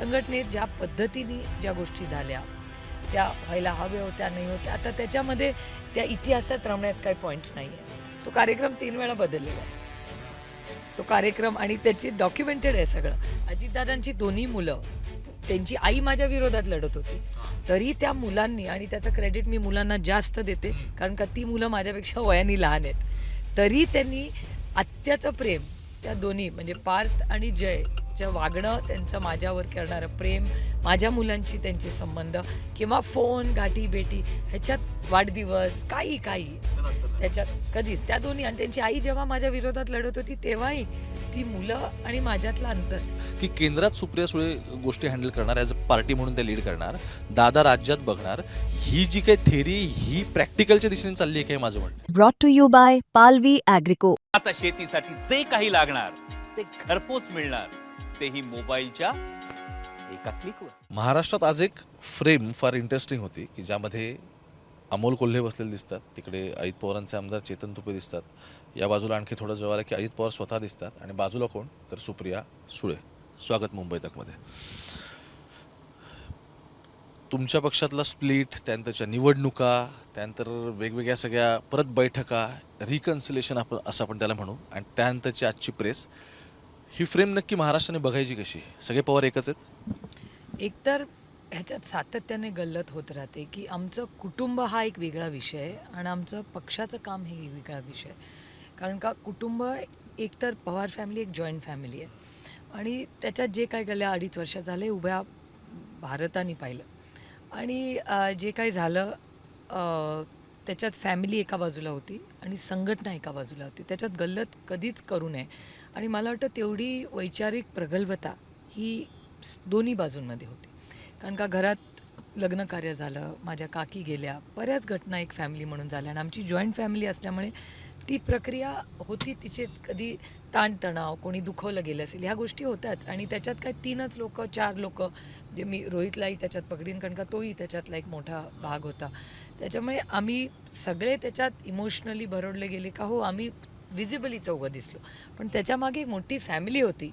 संघटनेत ज्या पद्धतीने ज्या गोष्टी झाल्या त्या व्हायला हव्या होत्या, नाही होत्या. आता त्याच्यामध्ये त्या इतिहासात रमण्यात काही पॉईंट नाही आहे. तो कार्यक्रम 3 वेळा बदललेला आहे. तो कार्यक्रम आणि त्याची डॉक्युमेंटेड आहे सगळं. अजितदादांची दोन्ही मुलं, त्यांची आई माझ्या विरोधात लढत होती. तरी त्या मुलांनी, आणि त्याचं क्रेडिट मी मुलांना जास्त देते, कारण का ती मुलं माझ्यापेक्षा वयाने लहान आहेत. तरी त्यांनी आत्याचं प्रेम, त्या दोन्ही म्हणजे पार्थ आणि जयचं वागणं, त्यांचं माझ्यावर करणारं प्रेम, माझ्या मुलांची त्यांचे संबंध किंवा फोन गाठी भेटी, ह्याच्यात वाढदिवस काही त्याच्यात कधीच त्या दोन्ही, आणि त्यांची आई जेव्हा माझ्या विरोधात लढत होती तेव्हाही ती मुलं आणि माझ्यातलं अंतर. की केंद्रात सुप्रिया सुळे गोष्टी हँडल करणार, ॲज अ पार्टी म्हणून ते लीड करणार, दादा राज्यात बघणार, ही जी काही थेरी ही प्रॅक्टिकलच्या दिशेने चालली आहे, काय माझं म्हणणं. brought to you by Palvi Agrico. आता शेतीसाठी जे काही लागणार ते घरपोच मिळणार, तेही मोबाईलच्या एका क्लिकवर. महाराष्ट्रात आज एक फ्रेम फार इंटरेस्टिंग होती की ज्यामध्ये अमोल कोल्हे बसलेले दिसतात, तिकडे अजित पवारांचे आमदार चेतन तुपे दिसतात, या बाजूला आणखी थोडं जवळ आलं की अजित पवार स्वतः दिसतात, आणि बाजूला कोण तर सुप्रिया सुळे. स्वागत मुंबई तकमध्ये. तुमच्या पक्षातला स्प्लिट, त्यानंतरच्या निवडणुका, त्यानंतर वेगवेगळ्या सगळ्या परत बैठका, रिकन्सिलेशन असं आपण त्याला म्हणू, आणि त्यानंतरची आजची प्रेस, ही फ्रेम नक्की महाराष्ट्राने बघायची कशी? सगळे पवार एकच आहेत? एकतर ह्याच्यात सातत्याने गल्लत होत राहते की आमचं कुटुंब हा एक वेगळा विषय आहे आणि आमचं पक्षाचं काम हे एक वेगळा विषय आहे. कारण का कुटुंब एकतर पवार फॅमिली एक जॉईंट फॅमिली आहे आणि त्याच्यात जे काय गेल्या 2.5 वर्ष झाले उभ्या भारताने पाहिलं, आणि जे काही झालं त्याच्यात फॅमिली एका बाजूला होती आणि संघटना एका बाजूला होती. त्याच्यात गल्लत कधीच करू नये, आणि मला वाटतं तेवढी वैचारिक प्रगल्भता ही दोन्ही बाजूंमध्ये होती. कारण का घरात लग्न कार्य झालं, माझ्या काकी गेल्या, बऱ्याच घटना एक फॅमिली म्हणून झाल्या, आणि आमची जॉईंट फॅमिली असल्यामुळे ती प्रक्रिया होती. तिचे कधी ताणतणाव, कोणी दुखवलं गेलं असेल, ह्या गोष्टी होत्याच. आणि त्याच्यात काय 3च लोक 4 लोक, म्हणजे मी रोहितलाही त्याच्यात पकडीन कारण का तोही त्याच्यातला एक मोठा भाग होता. त्याच्यामुळे आम्ही सगळे त्याच्यात इमोशनली भरडले गेले का हो, आम्ही विजिबली चौघं दिसलो, पण त्याच्यामागे एक मोठी फॅमिली होती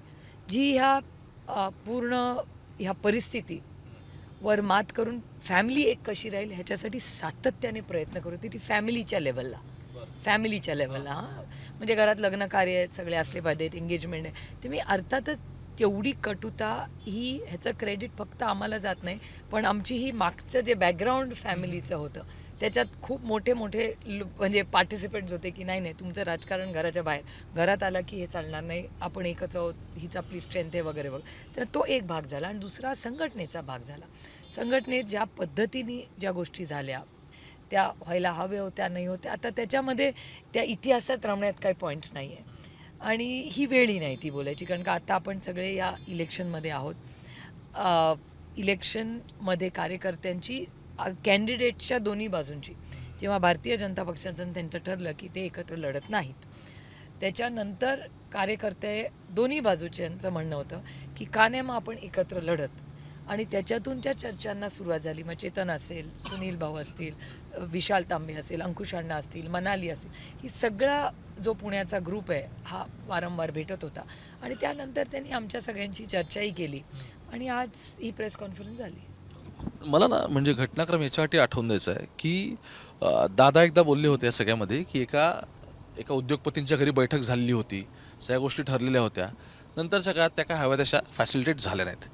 जी ह्या पूर्ण ह्या परिस्थिती वर मात करून फॅमिली एक कशी राहील ह्याच्यासाठी सातत्याने प्रयत्न करत होती. ती फॅमिलीच्या लेवलला हां, म्हणजे घरात लग्न कार्य आहेत, सगळे असले पाहिजेत, एंगेजमेंट आहे. ते मी अर्थातच तेवढी कटुता ही ह्याचं क्रेडिट फक्त आम्हाला जात नाही, पण आमची ही मागचं जे बॅकग्राऊंड फॅमिलीचं होतं त्याच्यात खूप मोठे म्हणजे पार्टिसिपेंट्स होते की नाही तुमचं राजकारण घराच्या बाहेर, घरात आला की हे चालणार नाही, आपण एकच आहोत, हीच आपली स्ट्रेंथ आहे वगैरे वगैरे. तर तो एक भाग झाला, आणि दुसरा संघटनेचा भाग झाला. संघटनेत ज्या पद्धतीने ज्या गोष्टी झाल्या त्या व्हायला हव्या होत्या, नाही होत्या. आता त्याच्यामध्ये त्या इतिहासात रमण्यात काही पॉईंट नाही आहे, आणि ही वेळही नाही ती बोलायची, कारण का आता आपण सगळे या इलेक्शनमध्ये आहोत. इलेक्शनमध्ये कार्यकर्त्यांची कॅन्डिडेटच्या दोन्ही बाजूंची, जेव्हा भारतीय जनता पक्षाचं त्यांचं ठरलं की ते एकत्र लढत नाहीत, त्याच्यानंतर कार्यकर्ते दोन्ही बाजूच्यांचं म्हणणं होतं की का नाही मग आपण एकत्र लढत, आणि त्याच्यातूनच्या चर्चांना सुरुवात झाली. मग चेतन असेल, सुनील भाऊ असतील, विशाल तांबे असेल, अंकुश अण्णा असतील, मनाली असतील, ही सगळा जो पुण्याचा ग्रुप आहे हा वारंवार भेटत होता, आणि त्यानंतर त्यांनी आमच्या सगळ्यांची चर्चाही केली, आणि आज ही प्रेस कॉन्फरन्स झाली. मला ना म्हणजे घटनाक्रम याच्यासाठी आठवून द्यायचा आहे की दादा एकदा बोलले होते या सगळ्यामध्ये की एका उद्योगपतींच्या घरी बैठक झालेली होती, सगळ्या गोष्टी ठरलेल्या होत्या, नंतरच्या काळात त्या काय हव्या तशा फॅसिलिटेट झाल्या नाहीत.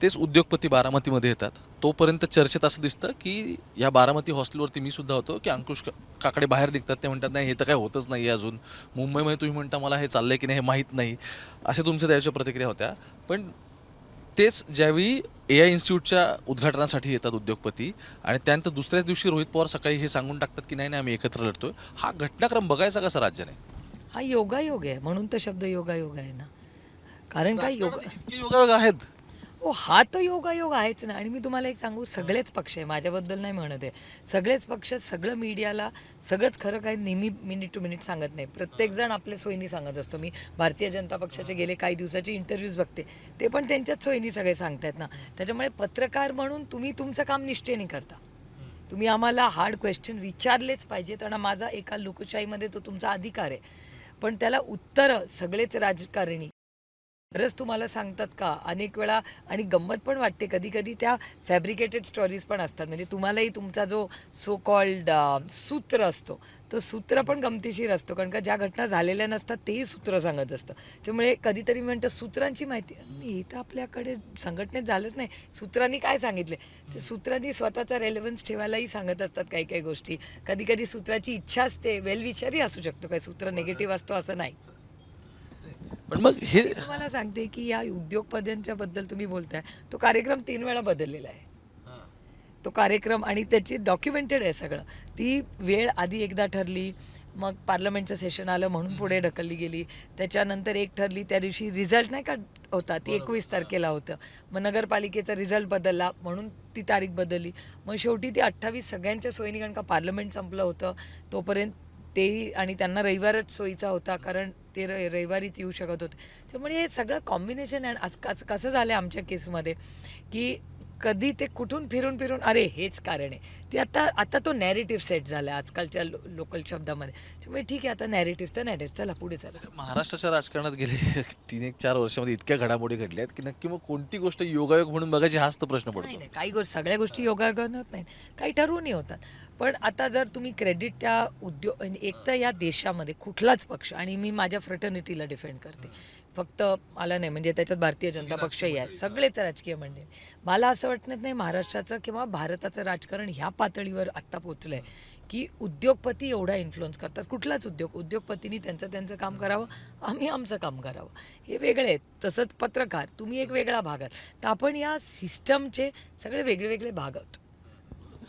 तेच उद्योगपती बारामतीमध्ये येतात, तोपर्यंत चर्चेत असं दिसतं की या बारामती हॉस्टेलवरती मी सुद्धा होतो की अंकुश काकडे बाहेर निघतात, ते म्हणतात नाही हे तर काय होतच नाही आहे अजून, मुंबईमध्ये तुम्ही म्हणता मला हे चाललंय की नाही हे माहीत नाही, असे तुमच्या त्याच्या प्रतिक्रिया होत्या. पण तेच ज्यावेळी AI इन्स्टिट्यूटच्या उद्घाटनासाठी येतात उद्योगपती, आणि त्यानंतर दुसऱ्याच दिवशी रोहित पवार सकाळी हे सांगून टाकतात की नाही आम्ही एकत्र लढतोय, हा घटनाक्रम बघायचा कसा राज्याने? हा योगायोग आहे, म्हणून तर शब्द योगायोग आहे ना. कारण काय इतके योगायोग आहेत. हो, हा तर योगायोग आहेच ना. आणि मी तुम्हाला एक सांगू, सगळेच पक्ष आहे, माझ्याबद्दल नाही म्हणत आहे, सगळेच पक्ष सगळं मीडियाला सगळंच खरं काही नेहमी मिनिट टू मिनिट सांगत नाही. प्रत्येकजण आपल्या सोयीनी सांगत असतो. मी भारतीय जनता पक्षाचे गेले काही दिवसाचे इंटरव्ह्यूज बघते, ते पण त्यांच्याच सोयीनी सगळे सांगतायत ना. त्याच्यामुळे पत्रकार म्हणून तुम्ही तुमचं काम निष्ठेने करता. तुम्ही आम्हाला हार्ड क्वेश्चन विचारलेच पाहिजेत, आणि माझा एका लोकशाहीमध्ये तो तुमचा अधिकार आहे, पण त्याला उत्तरं सगळेच राजकारणी खरंच तुम्हाला सांगतात का अनेक वेळा, आणि गंमत पण वाटते कधी कधी, त्या फॅब्रिकेटेड स्टोरीज पण असतात. म्हणजे तुम्हालाही तुमचा जो सो कॉल्ड सूत्र असतो, तो सूत्र पण गमतीशीर असतो, कारण का ज्या घटना झालेल्या नसतात तेही सूत्र सांगत असतं. त्यामुळे कधीतरी म्हणतं सूत्रांची माहिती, हे तर आपल्याकडे संघटनेत झालंच नाही, सूत्रांनी काय सांगितले. ते सूत्रांनी स्वतःचा रेलेव्हन्स ठेवायलाही सांगत असतात काही काही गोष्टी. कधी कधी सूत्राची इच्छा असते, वेलविचारही असू शकतो, काही सूत्र निगेटिव्ह असतो असं नाही. पण मग हे आणि तुम्हाला सांगते की या उद्योगपत्यांच्या बद्दल तुम्ही बोलताय, तो कार्यक्रम 3 वेळा बदललेला आहे. तो कार्यक्रम आणि त्याची डॉक्युमेंटेड आहे सगळं. ती वेळ आधी एकदा ठरली, मग पार्लमेंटचं सेशन आलं म्हणून पुढे ढकलली गेली. त्याच्यानंतर एक ठरली, त्या दिवशी रिझल्ट नाही का होता, ती 21 तारखेला होतं. मग नगरपालिकेचा रिझल्ट बदलला म्हणून ती तारीख बदलली. मग शेवटी ती 28 सगळ्यांच्या सोयीने, कारण का पार्लमेंट संपलं होतं तोपर्यंत तेही, आणि त्यांना रविवारच सोयीचा होता कारण ते रविवारीच येऊ शकत होते. त्यामुळे हे सगळं कॉम्बिनेशन आहे. कसं झालं आमच्या केसमध्ये की कधी ते कुठून फिरून फिरून अरे हेच कारण आहे, ते आता आता तो नॅरेटिव्ह सेट झाला आजकालच्या लोकल शब्दामध्ये. त्यामुळे ठीक आहे, आता नॅरेटिव्ह तर नॅरेटिव्ह, चला पुढे चला. महाराष्ट्राच्या राजकारणात गेले 3-4 वर्षामध्ये इतक्या घडामोडी घडल्या आहेत की नक्की मग कोणती गोष्ट योगायोग म्हणून बघायची हाच तर प्रश्न नाही पडतो. नाही, काही गोष्टी, सगळ्या गोष्टी योगायोगाने होत नाहीत, काही ठरवूनही होतात. पण आता जर तुम्ही क्रेडिट त्या उद्योग, म्हणजे एक तर या देशामध्ये कुठलाच पक्ष, आणि मी माझ्या फ्रेटर्निटीला डिफेंड करते, फक्त मला नाही, म्हणजे त्याच्यात भारतीय जनता पक्षही आहे, सगळेच राजकीय मंडळी. मला असं वाटत नाही महाराष्ट्राचं किंवा भारताचं राजकारण ह्या पातळीवर आत्ता पोचलंय की उद्योगपती एवढा इन्फ्लुअन्स करतात. कुठलाच उद्योगपतींनी त्यांचं त्यांचं काम करावं, आम्ही आमचं काम करावं, हे वेगळे आहेत. तसंच पत्रकार, तुम्ही एक वेगळा भाग आहात. तर आपण या सिस्टमचे सगळे वेगळे वेगळे भाग आहोत.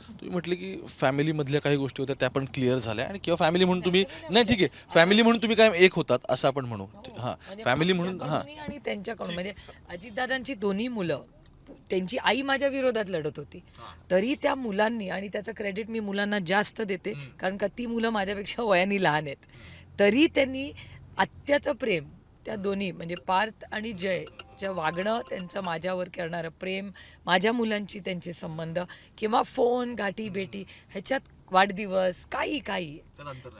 तुम्ही म्हटले की फॅमिलीमधल्या काही गोष्टी होत्या त्या पण क्लिअर झाल्या आणि किंवा फॅमिली म्हणून तुम्ही नाही ठीक आहे फॅमिली म्हणून तुम्ही काय एक होतात असं आपण म्हणू. हां म्हणजे फॅमिली म्हणून हां आमच्याकडूनही आणि त्यांच्याकडून, म्हणजे अजितदादांची दोन्ही मुलं, त्यांची आई माझ्या विरोधात लढत होती, तरी त्या मुलांनी, आणि त्याचं क्रेडिट मी मुलांना जास्त देते कारण का ती मुलं माझ्यापेक्षा वयाने लहान आहेत, तरी त्यांनी आत्याचं प्रेम, त्या दोन्ही म्हणजे पार्थ आणि जयचं वागणं, त्यांचं माझ्यावर करणारं प्रेम, माझ्या मुलांची त्यांचे संबंध, किंवा फोन गाठी भेटी, ह्याच्यात वाढदिवस, काही काही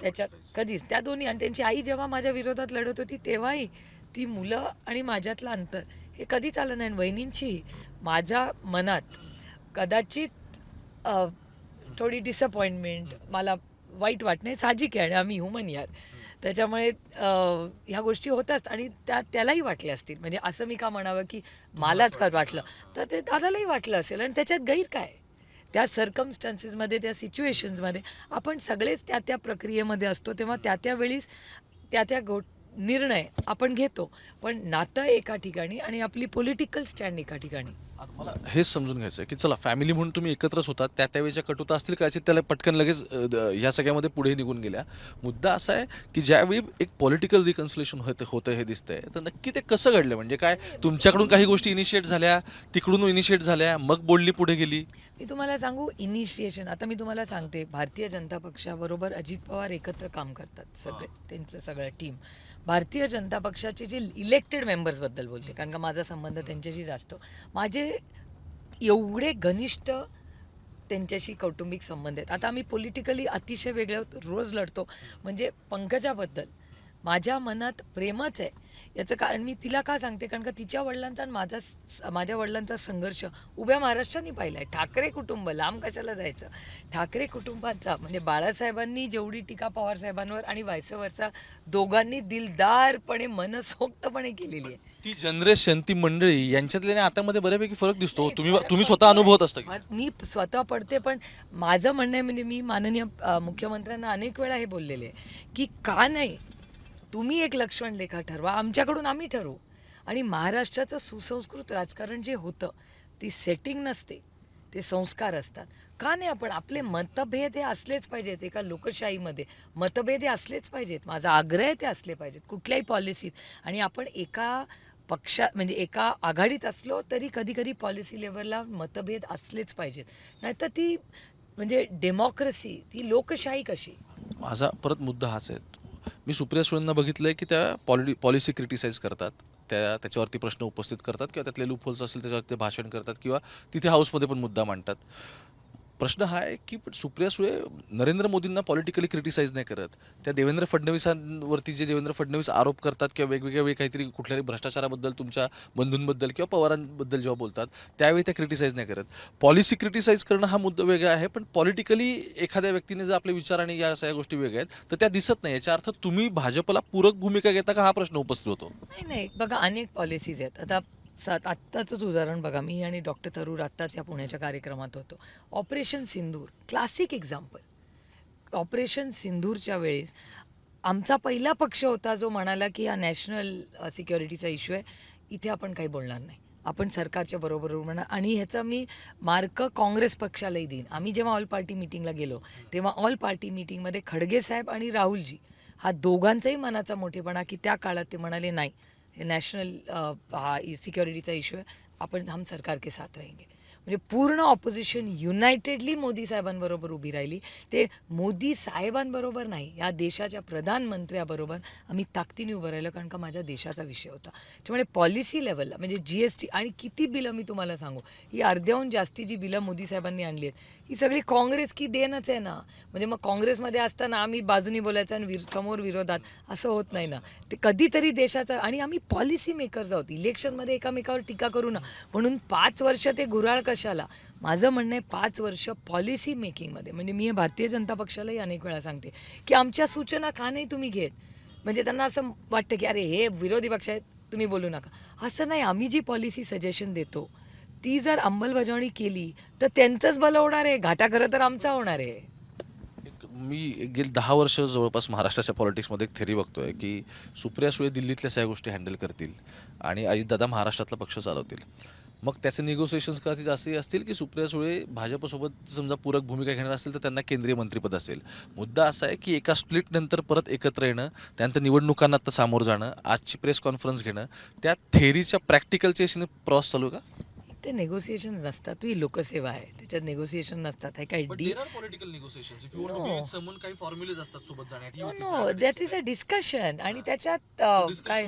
त्याच्यात कधीच त्या दोन्ही, आणि त्यांची आई जेव्हा माझ्या विरोधात लढत होती तेव्हाही ती मुलं आणि माझ्यातलं अंतर हे कधीच आलं नाही. वहिनींची माझ्या मनात कदाचित थोडी डिसअपॉइंटमेंट, मला वाईट वाटणे साहजिक आहे, आणि आम्ही ह्युमन यार, त्याच्यामुळे ह्या गोष्टी होतात, आणि त्यालाही वाटल्या असतील. म्हणजे असं मी का म्हणावं की मलाच का वाटलं, तर ते दादालाही वाटलं असेल, आणि त्याच्यात गैर काय. त्या सर्कमस्टन्सेसमध्ये, त्या सिच्युएशन्समध्ये आपण सगळेच त्या त्या प्रक्रियेमध्ये असतो, तेव्हा त्या त्या वेळीस त्या त्या निर्णय आपण घेतो. पण नातं एका ठिकाणी आणि आपली पॉलिटिकल स्टँड एका ठिकाणी. आता मला हेच समजून घ्यायचं आहे की चला फॅमिली म्हणून तुम्ही एकत्रच होतात त्यावेळेच्या कटुता असतील कदाचित त्याला पटकन लगेच ह्या सगळ्यामध्ये पुढे निघून गेल्या. मुद्दा असा आहे की ज्यावेळी एक पॉलिटिकल रिकन्सिलेशन होतं हे दिसतंय तर नक्की ते कसं घडलं म्हणजे काय तुमच्याकडून काही गोष्टी इनिशिएट झाल्या तिकडून इनिशिएट झाल्या मग बोलणी पुढे गेली. मी तुम्हाला सांगू इनिशिएशन, आता मी तुम्हाला सांगते, भारतीय जनता पक्षाबरोबर अजित पवार एकत्र काम करतात सगळे, त्यांचं सगळं टीम. भारतीय जनता पक्षाचे जे इलेक्टेड मेंबर्सबद्दल बोलते, कारण का माझा संबंध त्यांच्याशी जास्त, माझे एवढे घनिष्ठ त्यांच्याशी कौटुंबिक संबंध आहेत. आता आम्ही पॉलिटिकली अतिशय वेगळे आहोत, रोज लढतो. म्हणजे पंकजाबद्दल माझ्या मनात प्रेमच आहे. याचं कारण मी तिला का सांगते, कारण का तिच्या वडिलांचा आणि माझ्या वडिलांचा संघर्ष उभ्या महाराष्ट्राने पाहिला आहे. ठाकरे कुटुंब, लांब कशाला जायचं, ठाकरे कुटुंबाचा, म्हणजे बाळासाहेबांनी जेवढी टीका पवारसाहेबांवर आणि व्हायसवर्सा दोघांनी दिलदारपणे मनसोक्तपणे केलेली आहे. ती जनरेशन ती मंडळी यांच्यातल्या आतामध्ये बऱ्यापैकी फरक दिसतो. तुम्ही स्वतः अनुभवत असता की? मी स्वतः पडते, पण माझं म्हणणं आहे, म्हणजे मी माननीय मुख्यमंत्र्यांना अनेक वेळा हे बोललेले आहे की का नाही तुम्ही एक लक्ष्मण रेखा ठरवा, आमच्याकडून आम्ही ठरवू. आणि महाराष्ट्राचं सुसंस्कृत राजकारण जे होतं ती सेटिंग नसते, ते संस्कार असतात. का नाही आपण आपले मतभेद हे असलेच पाहिजेत. एका लोकशाहीमध्ये मतभेद हे असलेच पाहिजेत. माझा आग्रह आहे ते असले पाहिजेत कुठल्याही पॉलिसीत. आणि आपण एका म्हणजे एका आघाडीत असलो तरी कधी कधी पॉलिसी लेवलला मतभेद असलेच पाहिजेत, नाहीतर ती म्हणजे डेमोक्रेसी, ती लोकशाही कशी. माझा परत मुद्दा हाच आहे. मी सुप्रिया सुळेंना बघितलंय की त्या पॉलिसी क्रिटिसाइज करतात, त्याच्यावरती प्रश्न उपस्थित करतात किंवा त्यातले लूपहोल्स असतील त्याच्यावरती भाषण करतात किंवा तिथे हाऊसमध्ये पण मुद्दा मांडतात. प्रश्न हा आहे की सुप्रिया सुळे नरेंद्र मोदींना पॉलिटिकली क्रिटिसाइज नाही करत. त्या देवेंद्र फडणवीसांवरती जे देवेंद्र फडणवीस आरोप करतात किंवा वेगवेगळ्या वेळी काहीतरी कुठल्याही भ्रष्टाचाराबद्दल तुमच्या बंधूंबद्दल किंवा पवारांबद्दल जेव्हा बोलतात त्यावेळी त्या क्रिटिसाइज नाही करत. पॉलिसी क्रिटिसाइज करणं हा मुद्दा वेगळा आहे, पण पॉलिटिकली एखाद्या व्यक्तीने जर आपले विचार आणि या सगळ्या गोष्टी वेगळ्या आहेत तर त्या दिसत नाही. याचा अर्थ तुम्ही भाजपला पूरक भूमिका घेता का, हा प्रश्न उपस्थित होतो. नाही नाही बघा, अनेक पॉलिसीज आहेत. आता आत्ताचंच उदाहरण बघा, मी आणि डॉक्टर थरूर आत्ताच या पुण्याच्या कार्यक्रमात होतो. ऑपरेशन सिंदूर क्लासिक एक्झाम्पल. ऑपरेशन सिंदूरच्या वेळेस आमचा पहिला पक्ष होता जो म्हणाला की हा नॅशनल सिक्युरिटीचा इश्यू आहे, इथे आपण काही बोलणार नाही, आपण सरकारच्या बरोबर म्हणा. आणि ह्याचा मी मार्क काँग्रेस पक्षालाही देईन. आम्ही जेव्हा ऑल पार्टी मिटिंगला गेलो तेव्हा ऑल पार्टी मिटिंगमध्ये खडगे साहेब आणि राहुलजी हा दोघांचाही मनाचा मोठेपणा की त्या काळात ते म्हणाले नाही, हे नॅशनल हा सिक्युरिटीचा इश्यू आहे, आपण हम सरकार के साथ रहेंगे. म्हणजे पूर्ण ऑपोजिशन युनायटेडली मोदी साहेबांबरोबर उभी राहिली. ते मोदी साहेबांबरोबर नाही, या देशाच्या प्रधानमंत्र्याबरोबर आम्ही ताकदीने उभं राहिलं, कारण का माझ्या देशाचा विषय होता. त्यामुळे पॉलिसी लेवलला म्हणजे GST आणि किती बिलं मी तुम्हाला सांगू, ही अर्ध्याहून जास्ती जी बिलं मोदी साहेबांनी आणली आहेत ही सगळी काँग्रेस की देणच आहे ना. म्हणजे मग काँग्रेसमध्ये असताना आम्ही बाजूनी बोलायचं आणि समोर विरोधात, असं होत नाही ना. ते कधीतरी देशाचं, आणि आम्ही पॉलिसी मेकर्स आहोत. इलेक्शनमध्ये एकामेकावर टीका करू ना, म्हणून 5 वर्ष ते घुराळ कशाला. माझं म्हणणं आहे 5 वर्ष पॉलिसी मेकिंगमध्ये, म्हणजे मी हे भारतीय जनता पक्षालाही अनेक वेळा सांगते की आमच्या सूचना का नाही तुम्ही घेत. म्हणजे त्यांना असं वाटतं की अरे हे विरोधी पक्ष आहेत, तुम्ही बोलू नका. असं नाही, आम्ही जी पॉलिसी सजेशन देतो ती जर अंमलबजावणी केली तर त्यांचंच भलं होणार आहे, घाटा खरं तर आमचा होणार आहे. मी गेली 10 वर्ष जवळपास महाराष्ट्राच्या पॉलिटिक्समध्ये एक थेरी बघतोय की सुप्रिया सुळे दिल्लीतल्या सगळ्या गोष्टी हँडल करतील आणि अजितदादा महाराष्ट्रातला पक्ष चालवतील. मग त्याचे निगोसिएशन्स कधी असे असतील की सुप्रिया सुळे भाजपसोबत समजा पूरक भूमिका घेणार असेल तर त्यांना केंद्रीय मंत्रिपद असेल. मुद्दा असा आहे की एका स्प्लिट नंतर परत एकत्र येणं, त्यानंतर निवडणुकांना आता सामोरं जाणं, आजची प्रेस कॉन्फरन्स घेणं, त्या थेरीच्या प्रॅक्टिकलच्या प्रॉस चालू का? ते नेगोसिएशन नसतात, ती लोकसेवा आहे, त्याच्यात नेगोसिएशन नसतात. हे काय no, that is a discussion. आणि त्याच्यात काय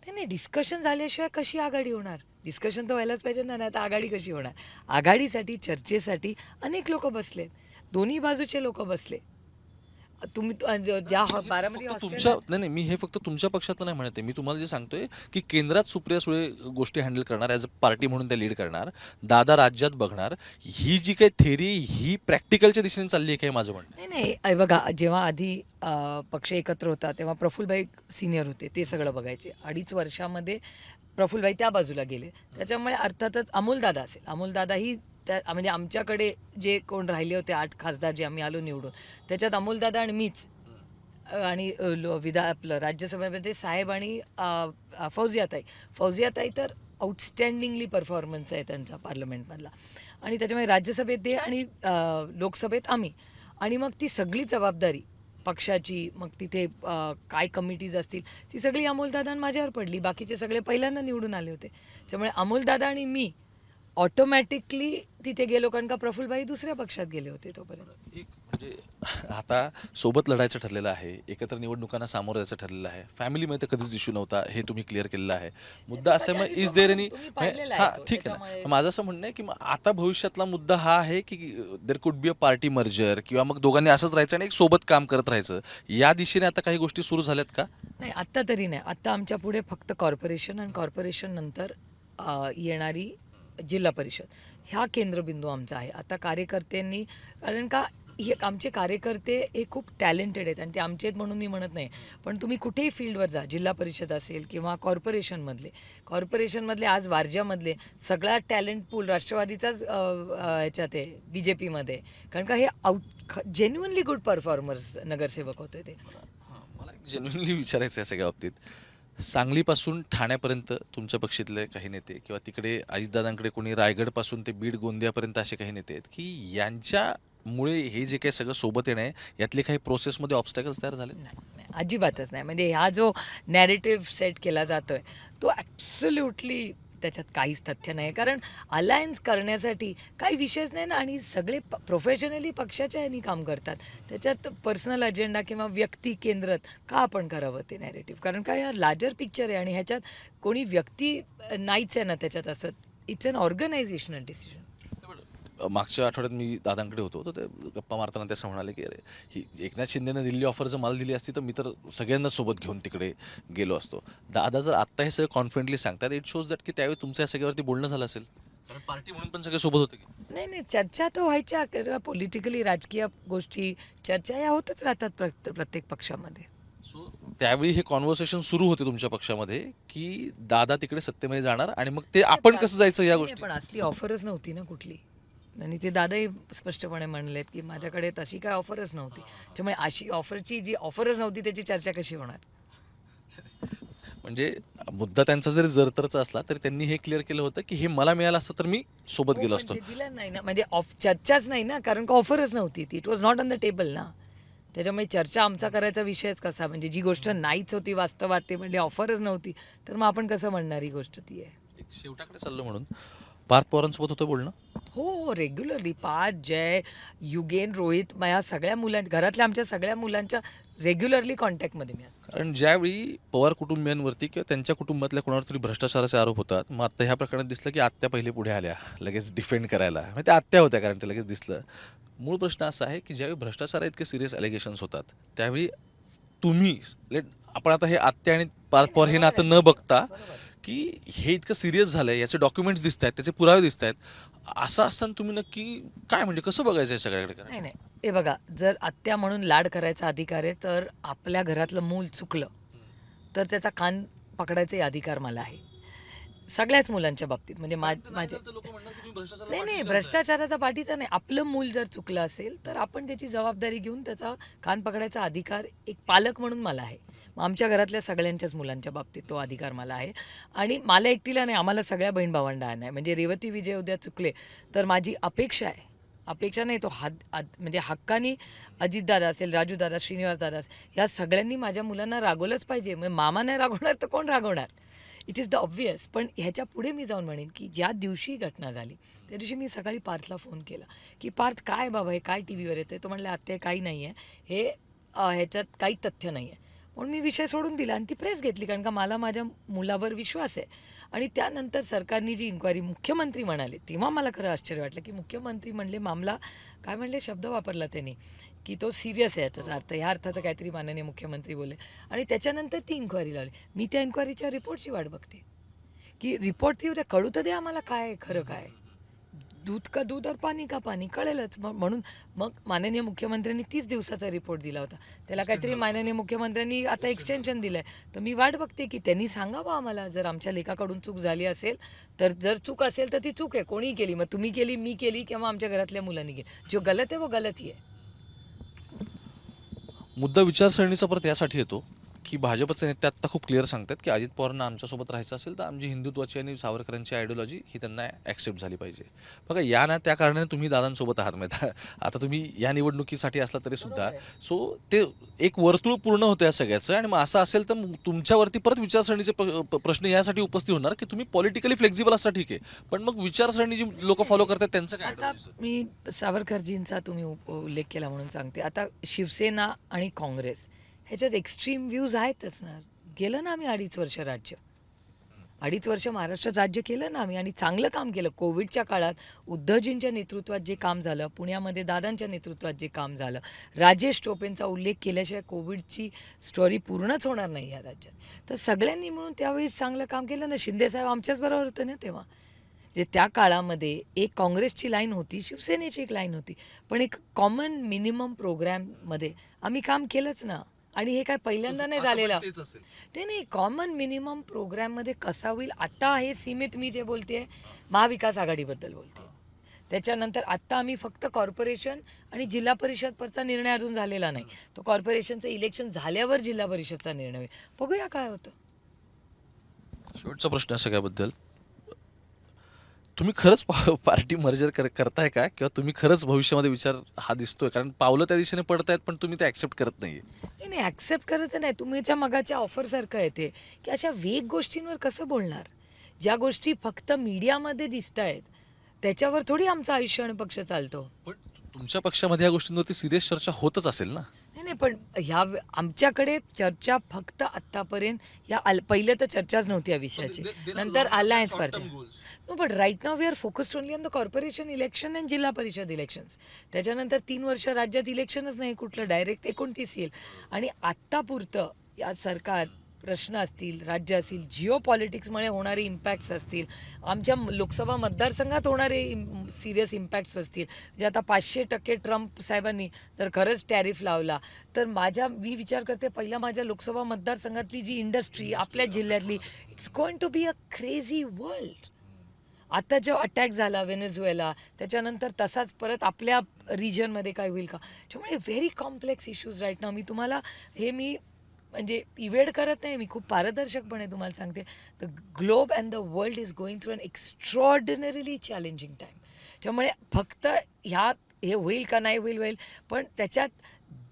नाही, डिस्कशन झाल्याशिवाय कशी आघाडी होणार. डिस्कशन तर व्हायलाच पाहिजे ना, नाही तर आघाडी कशी होणार. आघाडीसाठी चर्चेसाठी अनेक लोक बसलेत, दोन्ही बाजूचे लोक बसले. तुम्ही ज्या बारामती तुमच्या नाही मी हे फक्त तुमच्या पक्षातलं नाही म्हणते, मी तुम्हाला जे सांगतोय की केंद्रात सुप्रिया सुळे गोष्टी हँडल करणार, ॲज अ पार्टी म्हणून त्या लीड करणार, दादा राज्यात बघणार, ही जी काही थेरी ही प्रॅक्टिकलच्या दिशेने चालली आहे काय माझं म्हणणं. नाही नाही बघा, जेव्हा आधी पक्ष एकत्र होता तेव्हा प्रफुल्लभाई सिनियर होते, ते सगळं बघायचे. 2.5 वर्षामध्ये प्रफुल्लभाई त्या बाजूला गेले. त्याच्यामुळे अर्थातच अमोलदादा असेल, अमोलदादाही त्या म्हणजे आमच्याकडे जे कोण राहिले होते 8 खासदार जे आम्ही आलो निवडून, त्याच्यात अमोलदादा आणि मीच, आणि आपलं राज्यसभेमध्ये साहेब आणि फौजियाताई तर आउटस्टँडिंगली परफॉर्मन्स आहे त्यांचा पार्लमेंटमधला. आणि त्याच्यामुळे राज्यसभेत ते आणि लोकसभेत आम्ही. आणि मग ती सगळी जबाबदारी पक्षाची, मग तिथे काय कमिटीज असतील ती सगळी अमोलदादा आणि माझ्यावर पडली. बाकीचे सगळे पहिल्यांदा निवडून आले होते. त्यामुळे अमोलदादा आणि मी ऑटोमॅटिकली तिथे गेलो, कारण का प्रफुल्लभाई दुसऱ्या पक्षात गेले होते तोपर्यंत. एक म्हणजे आता सोबत लढायचं ठरलेलं आहे, एकत्र निवडणुकांना सामोरं जायचं ठरलेलं आहे, फॅमिलीमध्ये तर कधीच इश्यू नव्हता, हे तुम्ही क्लिअर केलेलं आहे. मुद्दा असा आहे, मग इज देअर एनी, हा ठीक आहे ना, माझं असं म्हणणं आहे की मग आता भविष्यातला मुद्दा हा आहे की there could be a party merger, किंवा मग दोघांनी असंच राहायचं आणि एक सोबत काम करत राहायचं, या दिशेने आता काही गोष्टी सुरू झाल्यात का? नाही, आत्ता तरी नाही. आत्ता आमच्या पुढे फक्त कॉर्पोरेशन आणि कॉर्पोरेशन नंतर येणारी जिल्हा परिषद, ह्या केंद्रबिंदू आमचा आहे. आता कार्यकर्त्यांनी, कारण का हे आमचे कार्यकर्ते हे खूप टॅलेंटेड आहेत आणि ते आमचे आहेत म्हणून मी म्हणत नाही, पण तुम्ही कुठेही फील्डवर जा, जिल्हा परिषद असेल किंवा कॉर्पोरेशनमधले आज वारज्यामधले सगळा टॅलेंट पूल राष्ट्रवादीचाच ह्याच्यात आहे, BJPमध्ये. कारण का हे जेन्युअनली गुड परफॉर्मर्स नगरसेवक होते ते. मला जेन्युइनली विचारायचं आहे सगळ्या बाबतीत. सांगलीपासून ठाण्यापर्यंत तुमच्या पक्षातले काही नेते, किंवा तिकडे अजितदादांकडे कोणी रायगडपासून ते बीड गोंदियापर्यंत असे काही नेते आहेत की यांच्यामुळे हे जे काही सगळं सोबत येणं आहे यातले काही प्रोसेसमध्ये ऑब्स्टॅकल्स तयार झाले? नाही, अजिबातच नाही. म्हणजे हा जो नॅरेटिव्ह सेट केला जातोय तो ॲब्सोल्युटली त्याच्यात काहीच तथ्य नाही. कारण अलायन्स करण्यासाठी काही विषयच नाही ना, आणि सगळे प्रोफेशनली पक्षाच्या ह्यानी काम करतात. त्याच्यात पर्सनल अजेंडा किंवा व्यक्ती केंद्रात का आपण करावं ते नॅरेटिव्ह? कारण काय हा लार्जर पिक्चर आहे आणि ह्याच्यात कोणी व्यक्ती नाहीच आहे ना त्याच्यात. असं इट्स अन ऑर्गनायझेशनल डिसिजन. मागच्या आठवड्यात मी दादांकडे होतो, तर ते गप्पा मारताना ते असं म्हणाले, की "अरे, ही एकनाथ शिंदेने दिलेली ऑफर जर मला दिली असती, तर मी तर सगळ्यांना सोबत घेऊन तिकडे गेलो असतो." दादा जर आत्ता हे सगळं कॉन्फिडेंटली सांगतात, इट शोज दॅट की त्यावेळी तुमचं या सगळ्यावरती बोलणं झालं असेल. कारण पार्टी म्हणून पण सगळे सोबत होते की. नाही, नाही, चर्चा तर व्हायच्या पॉलिटिकली राजकीय गोष्टी, चर्चा या होतच राहतात प्रत्येक पक्षामध्ये. सो त्यावेळी हे कॉन्व्हर्सेशन सुरू होते तुमच्या पक्षामध्ये, की दादा तिकडे सत्तेमध्ये जाणार आणि मग ते आपण कसं जायचं या नाही, गोष्टी. पण असली ऑफरच नव्हती ना कुठली. आणि ते दादाही स्पष्टपणे म्हणलेत, की माझ्याकडे तशी काय ऑफरच नव्हती. त्यामुळे अशी ऑफरची जी ऑफरच नव्हती त्याची चर्चा कशी होणार? म्हणजे मुद्दा त्यांचा जरी जरतरचा असला तरी त्यांनी हे क्लिअर केलं होतं, की हे मला मिळालं असतं तर मी सोबत हो, गेलो पण असतो. ते दिलं नाही ना, म्हणजे चर्चाच नाही ना, कारण का ऑफरच नव्हती ती. It was not on the table ना. त्याच्यामुळे चर्चा आमचा करायचा विषयच कसा, म्हणजे जी गोष्ट नाहीच होती वास्तवात ते म्हणजे ऑफरच नव्हती, तर मग आपण कसं म्हणणार ही गोष्ट ती आहे. एक शेवटाकडे चाललो म्हणून पार्थ पवारांसोबत होतं बोलणं. हो, रेग्युलरली पार्थ, जय, युगेन, रोहित या सगळ्या घरातल्या आमच्या सगळ्या मुलांच्या रेग्युलरली कॉन्टॅक्टमध्ये मी असते. कारण ज्यावेळी पवार कुटुंबियांवरती किंवा त्यांच्या कुटुंबातल्या कोणावर तरी भ्रष्टाचाराचे आरोप होतात, मग आता ह्या प्रकरणात दिसलं की आत्या पहिले पुढे आल्या लगेच डिफेंड करायला. म्हणजे त्या आत्या होत्या कारण ते लगेच दिसलं. मूळ प्रश्न असा आहे की ज्यावेळी भ्रष्टाचार इतके सिरियस अलिगेशन्स होतात, त्यावेळी तुम्ही आपण आता हे आत्या आणि पार्थ पवार हे नातं न बघता बरोबर. की हे इतकं सिरियस झालंय, याचे डॉक्युमेंट्स दिसत आहेत, त्याचे पुरावे दिसत आहेत, असं असताना तुम्ही नक्की काय म्हणजे कसं बघायचं हे सगळ्याकडे. नाही, नाही. हे बघा, जर आत्या म्हणून लाड करायचा अधिकार आहे, तर आपल्या घरातलं मूल चुकलं, तर त्याचा कान पकडायचे अधिकार मला आहे. सगळ्याच मुलांच्या बाबतीत म्हणजे माझे नाही, नाही, भ्रष्टाचाराचा पाठीचा नाही. आपलं मूल जर चुकलं असेल, तर आपण त्याची जबाबदारी घेऊन त्याचा कान पकडायचा अधिकार एक पालक म्हणून मला आहे. मग आमच्या घरातल्या सगळ्यांच्याच मुलांच्या बाबतीत तो अधिकार मला आहे. आणि मला एकटीला नाही, आम्हाला सगळ्या बहीण भावंडांना आहे. म्हणजे रेवती विजय उद्या चुकले, तर माझी अपेक्षा नाही, तो म्हणजे हक्कानी अजितदादा असेल, राजूदादा, श्रीनिवासदादा असेल, या सगळ्यांनी माझ्या मुलांना रागवलंच पाहिजे. मग मामा नाही रागवणार तर कोण रागवणार? It is the obvious. पण ह्याच्या पुढे मी जाऊन म्हणेन, की ज्या दिवशी घटना झाली, त्या दिवशी मी सकाळी पार्थला फोन केला, की "पार्थ, काय बाबा हे काय टीव्हीवर येतंय?" तो म्हणला, "आत्या, काही नाही आहे. हे ह्याच्यात काही तथ्य नाही आहे." म्हणून मी विषय सोडून दिला आणि ती प्रेस घेतली, कारण का मला माझ्या मुलावर विश्वास आहे. आणि त्यानंतर सरकारने जी इन्क्वायरी मुख्यमंत्री म्हणाले, तेव्हा मला खरं आश्चर्य वाटलं, की मुख्यमंत्री म्हणले, मामला काय म्हणले शब्द वापरला त्यांनी, की तो सीरियस आहे याचा अर्थ. ह्या अर्थाचं काहीतरी माननीय मुख्यमंत्री बोलले. आणि त्याच्यानंतर ती इन्क्वायरी लावली. मी त्या इन्क्वायरीच्या रिपोर्टची वाट बघते, की रिपोर्ट ती उद्या कळू तर दे आम्हाला काय आहे, खरं काय आहे. दूध का दूध और पाणी का पाणी कळेलच. म्हणून मग माननीय मुख्यमंत्र्यांनी 30 दिवसाचा रिपोर्ट दिला होता. त्याला काहीतरी माननीय मुख्यमंत्र्यांनी आता एक्सटेन्शन दिलंय. तर मी वाट बघते, की त्यांनी सांगावं आम्हाला, जर आमच्या लेखाकडून चूक झाली असेल, तर जर चूक असेल तर ती चूक आहे. कोणी केली, मग तुम्ही केली, मी केली किंवा आमच्या घरातल्या मुलांनी केली. जो गलत आहे वो गलत ही आहे. मुद्दा विचारसरणीचा परत यासाठी येतो की भाजपचे नेते आत्ता खूप क्लिअर सांगतात की अजित पवारांना आमच्यासोबत राहायचं असेल तर आमची हिंदुत्वाची आणि सावरकरांची आयडिओलॉजी ही त्यांना ॲक्सेप्ट झाली पाहिजे. बघा या ना त्या कारणाने तुम्ही दादांसोबत आहात माहिती आहे. आता तुम्ही या निवडणुकीसाठी असला तरी सुद्धा बरोबर आहे. सो ते एक वर्तुळ पूर्ण होतं या सगळ्याचं. आणि मग असं असेल तर तुमच्यावरती परत विचारसरणीचे प्रश्न यासाठी उपस्थित होणार की तुम्ही पॉलिटिकली फ्लेक्झिबल असता ठीक आहे, पण मग विचारसरणी जी लोक फॉलो करतात त्यांचं काय आता ideology? मी सावरकरजींचा तुम्ही उल्लेख केला म्हणून सांगते. आता शिवसेना आणि काँग्रेस ह्याच्यात एक्स्ट्रीम व्ह्यूज आहेतच ना. गेलं ना आम्ही 2.5 वर्ष राज्य. 2.5 वर्ष महाराष्ट्रात राज्य केलं ना आम्ही आणि चांगलं काम केलं. कोविडच्या काळात उद्धवजींच्या नेतृत्वात जे काम झालं, पुण्यामध्ये दादांच्या नेतृत्वात जे काम झालं, राजेश टोपेंचा उल्लेख केल्याशिवाय कोविडची स्टोरी पूर्णच होणार नाही या राज्यात. तर सगळ्यांनी मिळून त्यावेळेस चांगलं काम केलं ना. शिंदेसाहेब आमच्याच बरोबर होते ना तेव्हा. जे त्या काळामध्ये एक काँग्रेसची लाईन होती, शिवसेनेची एक लाईन होती. पण एक कॉमन मिनिमम प्रोग्रॅममध्ये आम्ही काम केलंच ना. आणि हे काय पहिल्यांदा नाही आता पण झालेलं. तेच असेल. ते नाही, कॉमन मिनिमम प्रोग्रॅममध्ये कसा होईल आता हे सीमित. मी जे बोलते महाविकास आघाडीबद्दल बोलते. त्याच्यानंतर आत्ता आम्ही फक्त कॉर्पोरेशन आणि जिल्हा परिषदवरचा निर्णय अजून झालेला नाही. तो कॉर्पोरेशनचं इलेक्शन झाल्यावर जिल्हा परिषदचा निर्णय होईल. बघूया काय होतं. शेवटचा प्रश्न आहे सगळ्याबद्दल. तुम्ही खरंच पार्टी मर्जर करताय का किंवा तुम्ही खरंच भविष्यामध्ये विचार हा दिसतोय? कारण पावलं त्या दिशेने पडतायत पण तुम्ही ते ऍक्सेप्ट करत नाहीये. नाही, नाही, ॲक्सेप्ट करत नाही. तुमच्या मगाच्या ऑफरसारखं आहे ते, की अशा वेग गोष्टींवर कसं बोलणार? ज्या गोष्टी फक्त मीडियामध्ये दिसत आहेत, त्याच्यावर थोडी आमचं आयुष्य आणि पक्ष चालतो. पण तुमच्या पक्षामध्ये या गोष्टींवरती सिरियस चर्चा होतच असेल ना? नाही, नाही, पण आमच्याकडे चर्चा फक्त आत्तापर्यंत पहिलं तर चर्चाच नव्हती या विषयाची. नंतर alliance party. No, but right now we are focused only on the corporation election and Zilla Parishad elections. त्याच्यानंतर 3 वर्ष राज्यात इलेक्शनच नाही कुठलं, डायरेक्ट 29 येईल. आणि आत्तापुरतं या सरकार प्रश्न असतील, राज्य असतील, जिओ पॉलिटिक्समुळे होणारे इम्पॅक्ट्स असतील, आमच्या लोकसभा मतदारसंघात होणारे सिरियस इम्पॅक्ट्स असतील. म्हणजे आता 500% ट्रम्प साहेबांनी जर खरंच टॅरिफ लावला तर मी विचार करते पहिला माझ्या लोकसभा मतदारसंघातली जी इंडस्ट्री आपल्या जिल्ह्यातली, it's going to be a crazy world. आता जो अटॅक झाला व्हेनेझुएला, त्याच्यानंतर तसाच परत आपल्या रिजनमध्ये काय होईल का? त्यामुळे very complex issues right now. मी म्हणजे इव्हेड करत नाही, मी खूप पारदर्शकपणे तुम्हाला सांगते, the globe and the world is going through an extraordinarily challenging time. त्यामुळे फक्त हे होईल का नाही होईल, पण त्याच्यात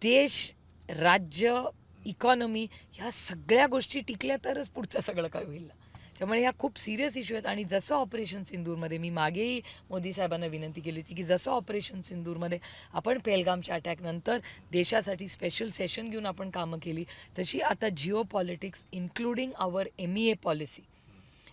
देश, राज्य, इकॉनॉमी ह्या सगळ्या गोष्टी टिकल्या तरच पुढचं सगळं काय होईल. त्यामुळे ह्या खूप सिरियस इश्यू आहेत. आणि जसं ऑपरेशन सिंदूरमध्ये मी मागेही मोदी साहेबांना विनंती केली होती की जसं ऑपरेशन सिंदूरमध्ये आपण पेहलगामच्या अटॅकनंतर देशासाठी स्पेशल सेशन घेऊन आपण कामं केली, तशी आता जिओ पॉलिटिक्स इन्क्लुडिंग आवर MEA पॉलिसी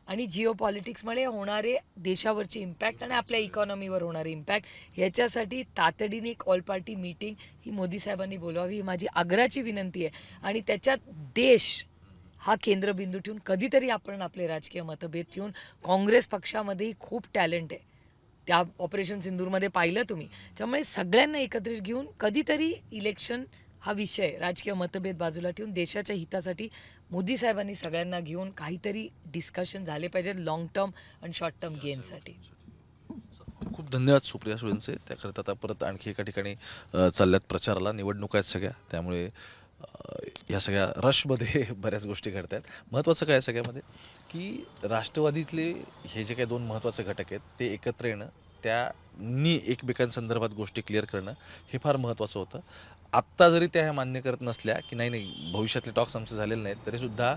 आणि जिओ पॉलिटिक्समुळे होणारे देशावरचे इम्पॅक्ट आणि आपल्या इकॉनॉमीवर होणारे इम्पॅक्ट याच्यासाठी तातडीने एक ऑल पार्टी मीटिंग ही मोदी साहेबांनी बोलवावी, ही माझी आग्रहाची विनंती आहे. आणि त्याच्यात देश हा केंद्रबिंदू ठेवून कधीतरी आपण आपले राजकीय मतभेद ठेवून, काँग्रेस पक्षामध्येही खूप टॅलेंट आहे, त्या ऑपरेशन सिंदूरमध्ये पाहिलं तुम्ही. त्यामुळे सगळ्यांना एकत्रित घेऊन कधीतरी इलेक्शन हा विषय, राजकीय मतभेद बाजूला ठेवून देशाच्या हितासाठी मोदी साहेबांनी सगळ्यांना घेऊन काहीतरी डिस्कशन झाले पाहिजेत लॉंग टर्म आणि शॉर्ट टर्म गेनसाठी. खूप धन्यवाद सुप्रिया सुळेंचे. त्याकरता आता परत आणखी एका ठिकाणी चालल्यात प्रचाराला, निवडणुका आहेत सगळ्या, त्यामुळे या सगळ्या रशमध्ये बऱ्याच गोष्टी घडत आहेत. महत्त्वाचं काय आहे सगळ्यामध्ये की राष्ट्रवादीतले हे जे काही 2 महत्त्वाचे घटक आहेत ते एकत्र येणं, त्यांनी एकमेकांसंदर्भात गोष्टी क्लिअर करणं हे फार महत्त्वाचं होतं. आत्ता जरी त्या ह्या मान्य करत नसल्या की नाही भविष्यातले टॉक्स आमचे झालेले नाहीत, तरीसुद्धा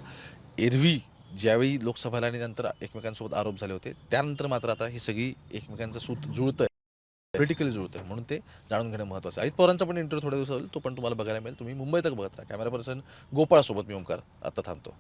एरवी ज्यावेळी लोकसभेला आणि नंतर एकमेकांसोबत आरोप झाले होते, त्यानंतर मात्र आता ही सगळी एकमेकांचं सूत जुळतं, पॉलिटिकली जुळतं, म्हणून ते जाणून घेणं महत्त्वाचं आहे. अजित पवारांचा पण इंटरव्ह्यू थोड्या दिवसात होईल, तो पण तुम्हाला बघायला मिळेल. तुम्ही मुंबई तक बघत राहा. कॅमेरा पर्सन गोपाळसोबत मी ओंकार आता थांबतो.